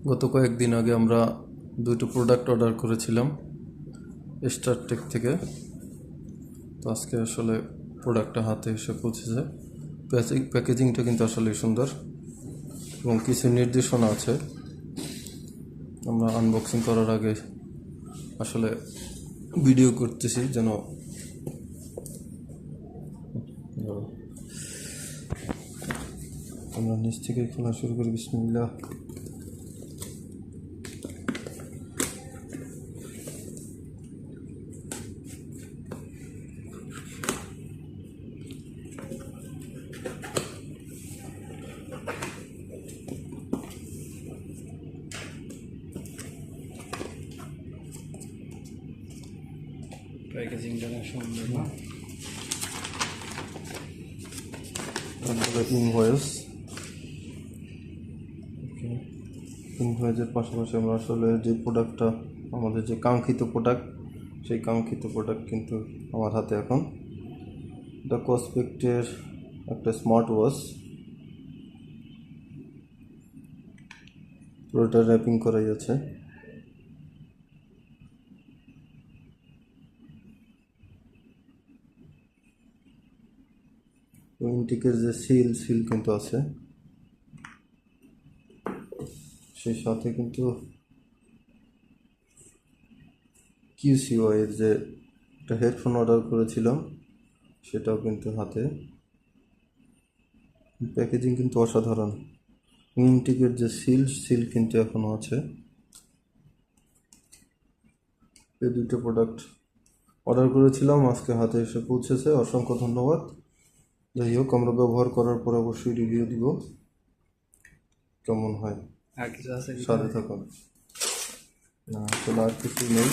গত কয়েকদিন আগে আমরা দুটো প্রোডাক্ট অর্ডার করেছিলাম স্টারটেক থেকে। তো আজকে আসলে প্রোডাক্টটা হাতে এসে পৌঁছেছে। প্যাকেজিংটা কিন্তু আসলে সুন্দর এবং কিছু নির্দেশনা আছে। আমরা আনবক্সিং করার আগে আসলে ভিডিও করতেছি যেন আমরা নিচ থেকে খোলা শুরু করি। বিসমিল্লাহ। প্যাকেজিংটা সুন্দর না? তারপরে ইনভয়েসের পাশাপাশি আমরা আসলে যে প্রোডাক্টটা, আমাদের যে কাঙ্ক্ষিত প্রোডাক্ট, সেই কাঙ্ক্ষিত প্রোডাক্ট কিন্তু আমার হাতে এখন। এটা কসপেক্টের একটা স্মার্ট ওয়াচ। পুরোটা র্যাপিং করাই আছে। ইনটেকের যে সিল কিন্তু আছে, সেই সাথে কিন্তু কিউসিওয়াই এর যে একটা হেডফোন অর্ডার করেছিলাম সেটাও কিন্তু হাতে। প্যাকেজিং কিন্তু অসাধারণ। ইনটেকের যে সিল কিন্তু এখনও আছে। এই দুটো প্রোডাক্ট অর্ডার করেছিলাম, আজকে হাতে এসে পৌঁছেছে। অসংখ্য ধন্যবাদ। যাই হোক, আমরা ব্যবহার করার পর অবশ্যই রিভিউ দিব কেমন হয়। আর কিছু আছে? সাথে থাকুন। না, আসলে আর কিছু নেই।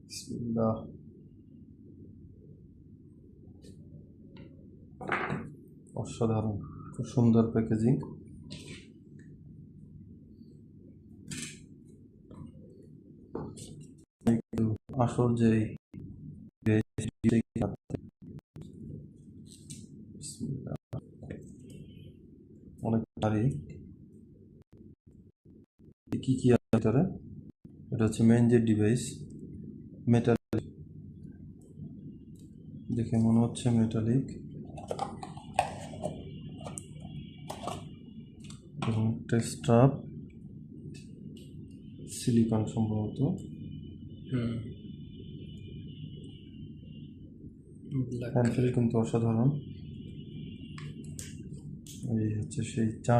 বিসমিল্লাহ। অসাধারণ, খুব সুন্দর প্যাকেজিং। আসল যে অনেক ভারী। কি আছে ভিতরে? এটা হচ্ছে মেইন যে ডিভাইস, মেটালিক, দেখে মনে হচ্ছে মেটালিক, এবং একটা স্ট্রাপ, সিলিকন সম্ভবত। হ্যান্ডেল কিন্তু অসাধারণ। এই হচ্ছে সেই চার